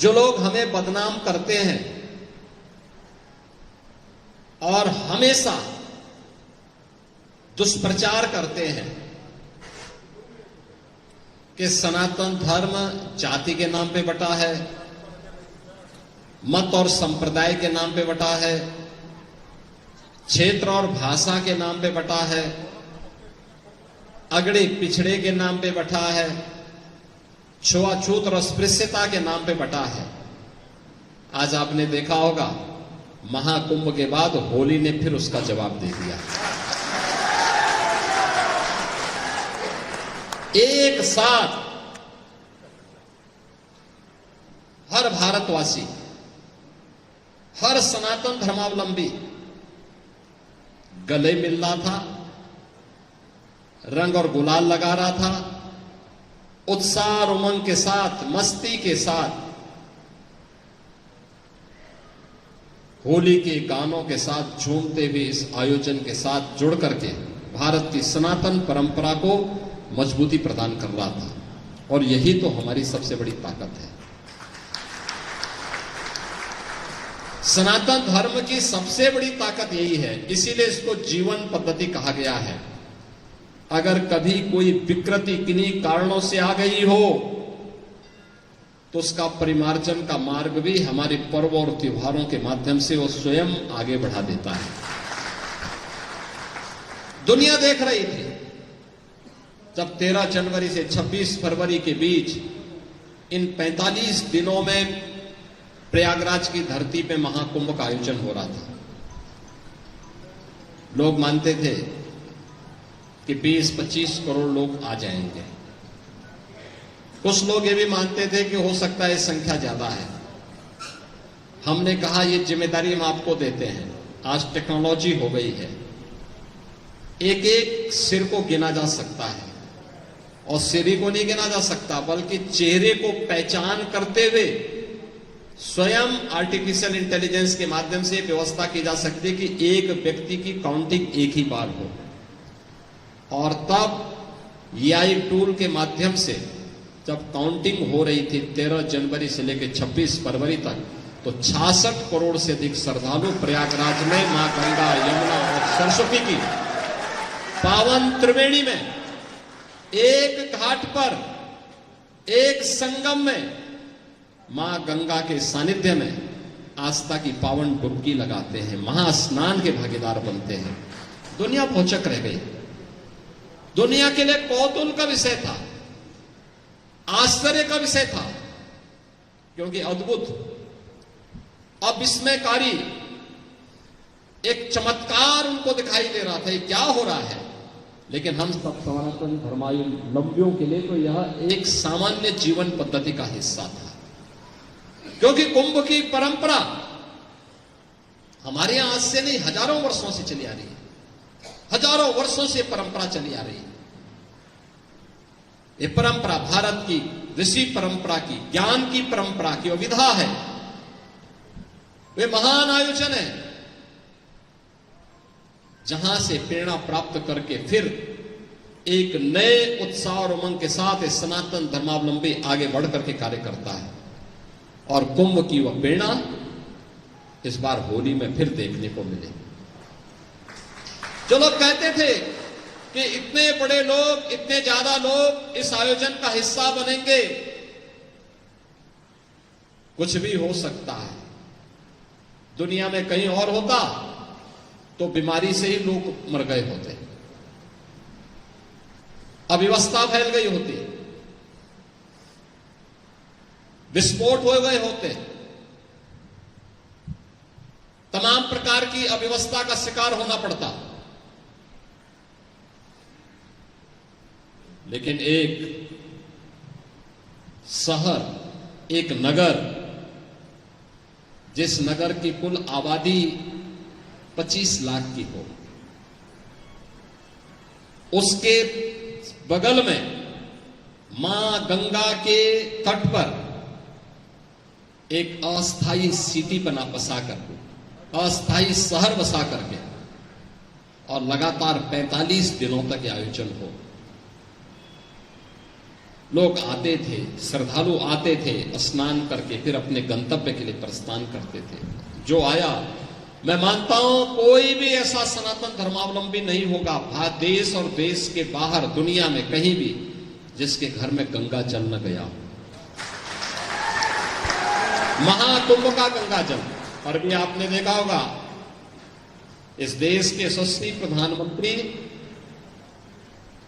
जो लोग हमें बदनाम करते हैं और हमेशा दुष्प्रचार करते हैं कि सनातन धर्म जाति के नाम पे बटा है, मत और संप्रदाय के नाम पे बटा है, क्षेत्र और भाषा के नाम पे बटा है, अगड़े पिछड़े के नाम पे बटा है, छुआछूत और अस्पृश्यता के नाम पे बटा है। आज आपने देखा होगा महाकुंभ के बाद होली ने फिर उसका जवाब दे दिया। एक साथ हर भारतवासी, हर सनातन धर्मावलंबी गले मिल रहा था, रंग और गुलाल लगा रहा था, उत्साह और उमंग के साथ, मस्ती के साथ, होली के गानों के साथ झूमते हुए इस आयोजन के साथ जुड़ करके भारत की सनातन परंपरा को मजबूती प्रदान कर रहा था। और यही तो हमारी सबसे बड़ी ताकत है। सनातन धर्म की सबसे बड़ी ताकत यही है, इसीलिए इसको जीवन पद्धति कहा गया है। अगर कभी कोई विकृति किन्हीं कारणों से आ गई हो तो उसका परिमार्जन का मार्ग भी हमारे पर्व और त्योहारों के माध्यम से वो स्वयं आगे बढ़ा देता है। दुनिया देख रही थी जब 13 जनवरी से 26 फरवरी के बीच इन 45 दिनों में प्रयागराज की धरती पे महाकुंभ का आयोजन हो रहा था। लोग मानते थे कि 20-25 करोड़ लोग आ जाएंगे। कुछ लोग ये भी मानते थे कि हो सकता है संख्या ज्यादा है। हमने कहा ये जिम्मेदारी हम आपको देते हैं। आज टेक्नोलॉजी हो गई है, एक एक सिर को गिना जा सकता है, और सिर ही को नहीं गिना जा सकता बल्कि चेहरे को पहचान करते हुए स्वयं आर्टिफिशियल इंटेलिजेंस के माध्यम से व्यवस्था की जा सकती है कि एक व्यक्ति की काउंटिंग एक ही बार हो। और तब एआई टूल के माध्यम से जब काउंटिंग हो रही थी 13 जनवरी से लेकर 26 फरवरी तक, तो 66 करोड़ से अधिक श्रद्धालु प्रयागराज में मां गंगा, यमुना और सरस्वती की पावन त्रिवेणी में एक घाट पर, एक संगम में मां गंगा के सानिध्य में आस्था की पावन डुबकी लगाते हैं, महास्नान के भागीदार बनते हैं। दुनिया भौचक रह गई। दुनिया के लिए कौतूहल का विषय था, आश्चर्य का विषय था, क्योंकि अद्भुत, अविस्मयकारी एक चमत्कार उनको दिखाई दे रहा था। ये क्या हो रहा है? लेकिन हम सब सनातन धर्मावलंबियों के लिए तो यह एक सामान्य जीवन पद्धति का हिस्सा था, क्योंकि कुंभ की परंपरा हमारे यहां आज से नहीं, हजारों वर्षों से चली आ रही है। हजारों वर्षों से परंपरा चली आ रही है। ये परंपरा भारत की ऋषि परंपरा की, ज्ञान की परंपरा की विधा है। वे महान आयोजन है जहां से प्रेरणा प्राप्त करके फिर एक नए उत्साह और उमंग के साथ सनातन धर्मावलंबी आगे बढ़ करके कार्य करता है। और कुंभ की वह प्रेरणा इस बार होली में फिर देखने को मिले। जो लोग कहते थे कि इतने बड़े लोग, इतने ज्यादा लोग इस आयोजन का हिस्सा बनेंगे, कुछ भी हो सकता है। दुनिया में कहीं और होता तो बीमारी से ही लोग मर गए होते, अव्यवस्था फैल गई होती, विस्फोट हो गए होते, तमाम प्रकार की अव्यवस्था का शिकार होना पड़ता। लेकिन एक शहर, एक नगर, जिस नगर की कुल आबादी 25 लाख की हो, उसके बगल में मां गंगा के तट पर एक अस्थाई सिटी बसा करके, अस्थाई शहर बसा करके, और लगातार 45 दिनों तक आयोजन हो। लोग आते थे, श्रद्धालु आते थे, स्नान करके फिर अपने गंतव्य के लिए प्रस्थान करते थे। जो आया, मैं मानता हूं कोई भी ऐसा सनातन धर्मावलंबी नहीं होगा देश और देश के बाहर दुनिया में कहीं भी जिसके घर में गंगा जल न गया। महाकुंभ का गंगा जल पर भी आपने देखा होगा, इस देश के यशस्वी प्रधानमंत्री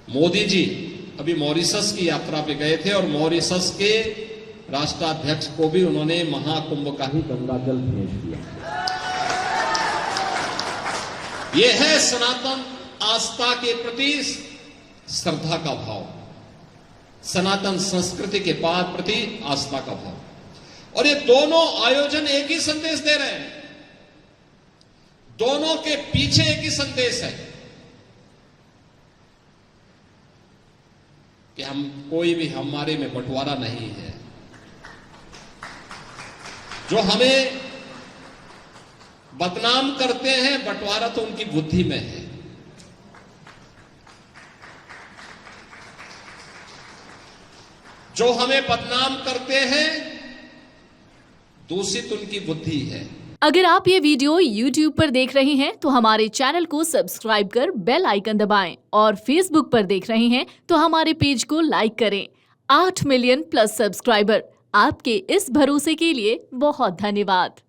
मोदी जी अभी मॉरिशस की यात्रा पे गए थे और मॉरिशस के राष्ट्राध्यक्ष को भी उन्होंने महाकुंभ का ही गंगा जल भेज दिया। यह है सनातन आस्था के प्रति श्रद्धा का भाव, सनातन संस्कृति के प्रति आस्था का भाव। और ये दोनों आयोजन एक ही संदेश दे रहे हैं, दोनों के पीछे एक ही संदेश है कि हम कोई भी हमारे में बंटवारा नहीं है। जो हमें बदनाम करते हैं, बंटवारा तो उनकी बुद्धि में है। जो हमें बदनाम करते हैं, दूषित उनकी बुद्धि है। अगर आप ये वीडियो YouTube पर देख रहे हैं तो हमारे चैनल को सब्सक्राइब कर बेल आइकन दबाएं और Facebook पर देख रहे हैं तो हमारे पेज को लाइक करें। 8 मिलियन प्लस सब्सक्राइबर, आपके इस भरोसे के लिए बहुत धन्यवाद।